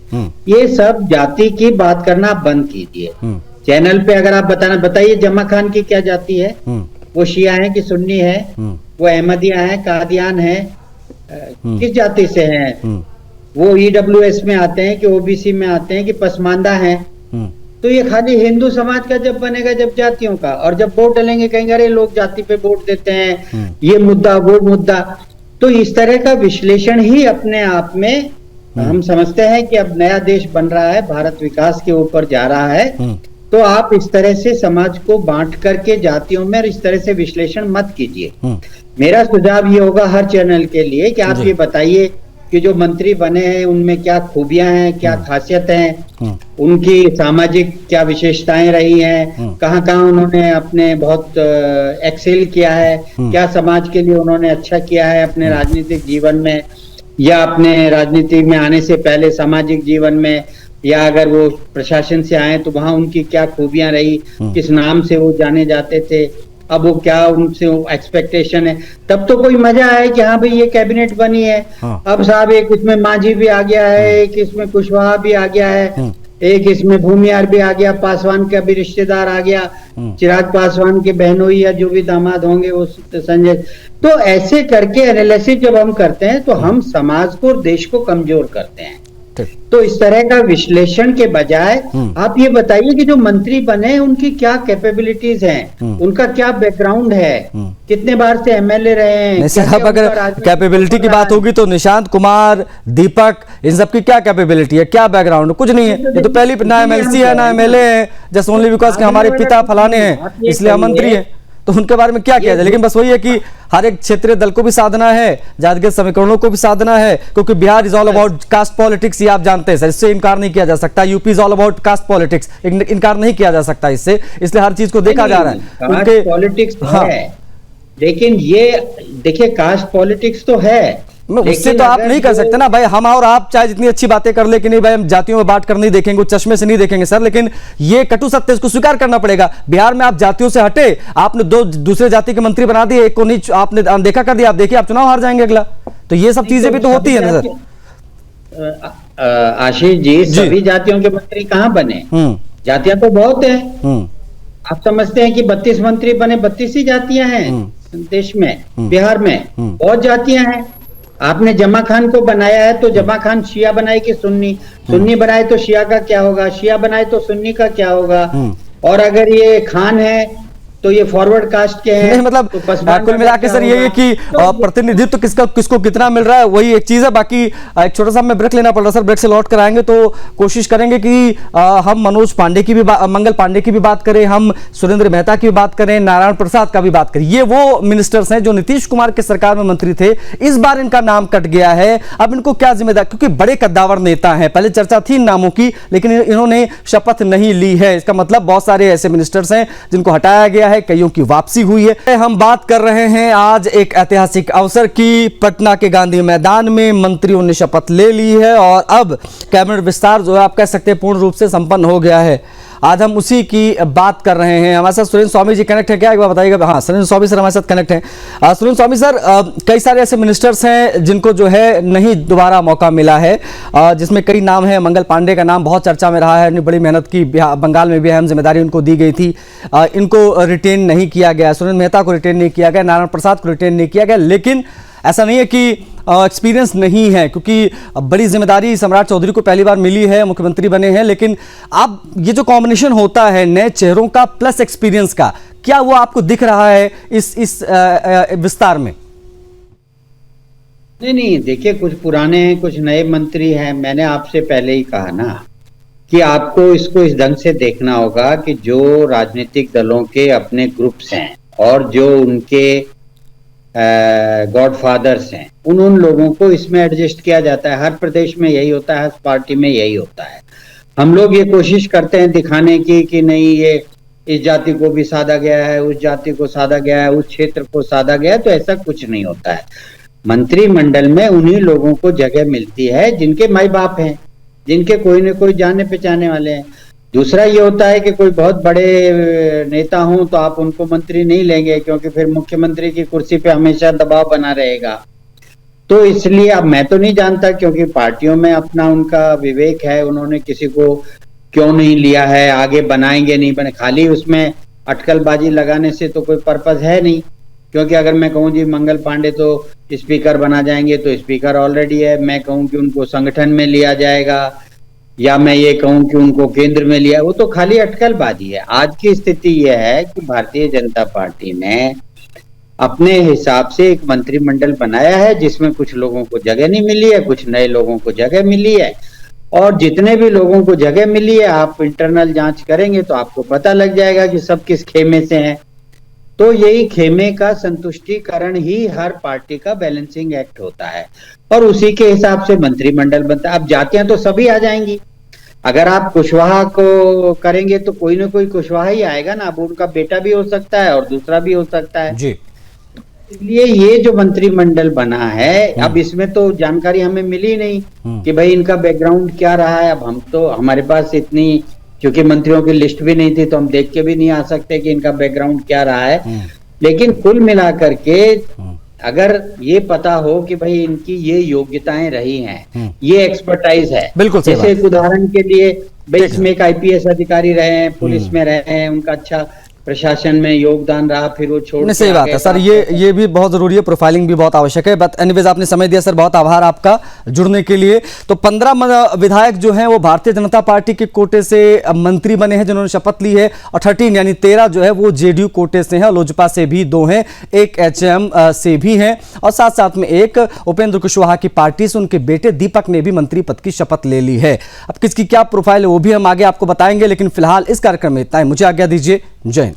ये सब जाति की बात करना बंद कीजिए चैनल पे। अगर आप बताइए जमा खान की क्या जाति है? वो शिया है कि सुन्नी है? वो अहमदिया है, कादियान है, किस जाति से हैं? वो ईडब्ल्यूएस में आते हैं कि ओबीसी में आते हैं कि पसमानदा हैं? तो ये खाली हिंदू समाज का जब बनेगा, जब जातियों का, और जब वोट डालेंगे कहेंगे अरे लोग जाति पे वोट देते हैं, ये मुद्दा वो मुद्दा। तो इस तरह का विश्लेषण ही अपने आप में हम समझते हैं कि अब नया देश बन रहा है, भारत विकास के ऊपर जा रहा है। तो आप इस तरह से समाज को बांट करके जातियों में इस तरह से विश्लेषण मत कीजिए। मेरा सुझाव ये होगा हर चैनल के लिए कि आप ये बताइए कि जो मंत्री बने हैं उनमें क्या खूबियां हैं, क्या खासियत हैं, उनकी सामाजिक क्या विशेषताएं रही हैं, कहाँ कहाँ उन्होंने अपने बहुत एक्सेल किया है, क्या समाज के लिए उन्होंने अच्छा किया है अपने राजनीतिक जीवन में, या अपने राजनीति में आने से पहले सामाजिक जीवन में, या अगर वो प्रशासन से आए तो वहां उनकी क्या खूबियां रही, किस नाम से वो जाने जाते थे, अब वो क्या उनसे एक्सपेक्टेशन है। तब तो कोई मजा आए कि हाँ भाई ये कैबिनेट बनी है। अब साहब एक इसमें मांझी भी आ गया है, एक इसमें कुशवाहा भी आ गया है, एक इसमें भूमियार भी आ गया, पासवान का भी रिश्तेदार आ गया, चिराग पासवान के बहनोई या जो भी दामाद होंगे वो संजय। तो ऐसे करके एनालिसिस जब हम करते हैं तो हम समाज को और देश को कमजोर करते हैं। तो इस तरह का विश्लेषण के बजाय आप ये बताइए कि जो मंत्री बने उनकी क्या कैपेबिलिटीज हैं, उनका क्या बैकग्राउंड है, कितने बार से एमएलए रहे हैं। अब अगर कैपेबिलिटी की बात होगी तो निशांत कुमार, दीपक, इन सब की क्या कैपेबिलिटी है, क्या बैकग्राउंड? कुछ नहीं है। ये तो पहली ना एमएलसी है ना एमएलए है, जस्ट ओनली बिकॉज के हमारे पिता फलाने हैं इसलिए मंत्री है। तो उनके बारे में क्या किया जाए? लेकिन बस वही है कि हर एक क्षेत्रीय दल को भी साधना है, जातिगत समीकरणों को भी साधना है, क्योंकि Bihar is all about caste politics, ये आप जानते हैं सर, इससे इनकार नहीं किया जा सकता। UP is all about caste politics, इनकार नहीं किया जा सकता इससे, इसलिए हर चीज को देखा जा रहा है उनके पॉलिटिक्स है। लेकिन ये देखिए कास्ट पॉलिटिक्स तो है, उससे तो आप नहीं कर सकते ना भाई। हम और आप चाहे जितनी अच्छी बातें कर ले कि नहीं भाई हम जातियों में बांट कर नहीं देखेंगे, चश्मे से नहीं देखेंगे सर, लेकिन ये कटु सत्य इसको स्वीकार करना पड़ेगा। बिहार में आप जातियों से हटे, आपने 2 दूसरे जाति के मंत्री बना दिए, एक को नहीं आपने अनदेखा कर दिया। आप देखिए आप चुनाव हार जाएंगे अगला। तो ये सब चीजें भी तो होती है ना सर। आशीष जी, सभी जातियों के मंत्री कहाँ बने? जातियां तो बहुत है। आप समझते हैं कि 32 मंत्री बने, 32 ही जातियां हैं देश में, बिहार में बहुत जातियां हैं। आपने जमा खान को बनाया है तो जमा खान शिया बनाए कि सुन्नी, सुन्नी बनाए तो शिया का क्या होगा, शिया बनाए तो सुन्नी का क्या होगा। और अगर ये खान है तो ये फॉरवर्ड कास्ट के हैं। नहीं, मतलब तो कुल मिला के सर ये है कि प्रतिनिधित्व किसको कितना मिल रहा है वही एक चीज है। बाकी एक छोटा सा हमें ब्रेक लेना पड़ रहा है सर, ब्रेक से लौट कर आएंगे तो कोशिश करेंगे कि हम मनोज पांडे की भी मंगल पांडे की भी बात करें, हम सुरेंद्र मेहता की भी बात करें, नारायण प्रसाद का भी बात करें। ये वो मिनिस्टर्स हैं जो नीतीश कुमार के सरकार में मंत्री थे, इस बार इनका नाम कट गया है। अब इनको क्या जिम्मेदारी, क्योंकि बड़े कद्दावर नेता हैं, पहले चर्चा थी इन नामों की लेकिन इन्होंने शपथ नहीं ली है। इसका मतलब बहुत सारे ऐसे मिनिस्टर्स हैं जिनको हटाया गया है, कईयों की वापसी हुई है। हम बात कर रहे हैं आज एक ऐतिहासिक अवसर की। पटना के गांधी मैदान में मंत्रियों ने शपथ ले ली है और अब कैबिनेट विस्तार जो है आप कह सकते हैं पूर्ण रूप से संपन्न हो गया है। आज हम उसी की बात कर रहे हैं। हमारे साथ सुरेंद्र स्वामी जी कनेक्ट है क्या, एक बार बताइएगा। हाँ, सुरेंद्र स्वामी सर हमारे साथ कनेक्ट हैं। सुरेंद्र स्वामी सर, कई सारे ऐसे मिनिस्टर्स हैं जिनको जो है नहीं दोबारा मौका मिला है, जिसमें कई नाम है। मंगल पांडे का नाम बहुत चर्चा में रहा है, उन्होंने बड़ी मेहनत की, बंगाल में भी अहम जिम्मेदारी उनको दी गई थी, इनको रिटेन नहीं किया गया। सुरेंद्र मेहता को रिटेन नहीं किया गया, नारायण प्रसाद को रिटेन नहीं किया गया। लेकिन ऐसा नहीं है कि एक्सपीरियंस नहीं है, क्योंकि बड़ी जिम्मेदारी सम्राट चौधरी को पहली बार मिली है, मुख्यमंत्री बने हैं। लेकिन अब ये जो कॉम्बिनेशन होता है नए चेहरों का प्लस एक्सपीरियंस का, क्या वो आपको दिख रहा है इस विस्तार में? नहीं, देखिए, कुछ पुराने हैं, कुछ नए मंत्री हैं। मैंने आपसे पहले ही कहा ना कि आपको इसको इस ढंग से देखना होगा कि जो राजनीतिक दलों के अपने ग्रुप्स हैं और जो उनके गॉडफादर्स हैं, उन लोगों को इसमें एडजस्ट किया जाता है। हर प्रदेश में यही होता है, हर पार्टी में यही होता है। हम लोग ये कोशिश करते हैं दिखाने की कि नहीं, ये इस जाति को भी साधा गया है, उस जाति को साधा गया है, उस क्षेत्र को साधा गया है, तो ऐसा कुछ नहीं होता है। मंत्रिमंडल में उन्हीं लोगों को जगह मिलती है जिनके माई बाप हैं, जिनके कोई न कोई जाने पहचाने वाले हैं। दूसरा ये होता है कि कोई बहुत बड़े नेता हों तो आप उनको मंत्री नहीं लेंगे, क्योंकि फिर मुख्यमंत्री की कुर्सी पे हमेशा दबाव बना रहेगा। तो इसलिए अब मैं तो नहीं जानता, क्योंकि पार्टियों में अपना उनका विवेक है, उन्होंने किसी को क्यों नहीं लिया है, आगे बनाएंगे नहीं बने, खाली उसमें अटकलबाजी लगाने से तो कोई पर्पस है नहीं। क्योंकि अगर मैं कहूँ जी मंगल पांडे तो स्पीकर बना जाएंगे, तो स्पीकर ऑलरेडी है। मैं कहूँ कि उनको संगठन में लिया जाएगा, या मैं ये कहूं कि उनको केंद्र में लिया, वो तो खाली अटकलबाजी है। आज की स्थिति यह है कि भारतीय जनता पार्टी ने अपने हिसाब से एक मंत्रिमंडल बनाया है जिसमें कुछ लोगों को जगह नहीं मिली है, कुछ नए लोगों को जगह मिली है। और जितने भी लोगों को जगह मिली है, आप इंटरनल जांच करेंगे तो आपको पता लग जाएगा कि सब किस खेमे से हैं। तो यही खेमे का संतुष्टिकरण ही हर पार्टी का बैलेंसिंग एक्ट होता है, और उसी के हिसाब से मंत्रिमंडल बनता है। अब जातियां तो सभी आ जाएंगी। अगर आप कुशवाहा को करेंगे तो कोई ना कोई कुशवाहा ही आएगा ना। अब उनका बेटा भी हो सकता है और दूसरा भी हो सकता है जी। इसलिए ये जो मंत्रिमंडल बना है, अब इसमें तो जानकारी हमें मिली नहीं कि भाई इनका बैकग्राउंड क्या रहा है। अब हम तो, हमारे पास इतनी, क्योंकि मंत्रियों की लिस्ट भी नहीं थी, तो हम देख के भी नहीं आ सकते कि इनका बैकग्राउंड क्या रहा है। लेकिन कुल मिलाकर के अगर ये पता हो कि भाई इनकी ये योग्यताएं रही हैं, ये एक्सपर्टाइज है, बिल्कुल जैसे एक उदाहरण के लिए भाई इसमें एक IPS अधिकारी रहे हैं, पुलिस में रहे हैं, उनका अच्छा प्रशासन में योगदान रहा, फिर वो छोड़, सही बात है सर, ये भी बहुत जरूरी है, प्रोफाइलिंग भी बहुत आवश्यक है। बट एनीवेज आपने समय दिया सर, बहुत आभार आपका जुड़ने के लिए। तो 15 विधायक जो हैं वो भारतीय जनता पार्टी के कोटे से मंत्री बने हैं जिन्होंने शपथ ली है, और 13 यानी 13 जो है वो JDU कोटे से हैं, लोजपा से भी 2 हैं, एक HM से भी हैं, और साथ साथ में एक उपेंद्र कुशवाहा की पार्टी से उनके बेटे दीपक ने भी मंत्री पद की शपथ ले ली है। अब किसकी क्या प्रोफाइल है वो भी हम आगे आपको बताएंगे, लेकिन फिलहाल इस कार्यक्रम में इतना ही। मुझे आज्ञा दीजिए, जय हिंद।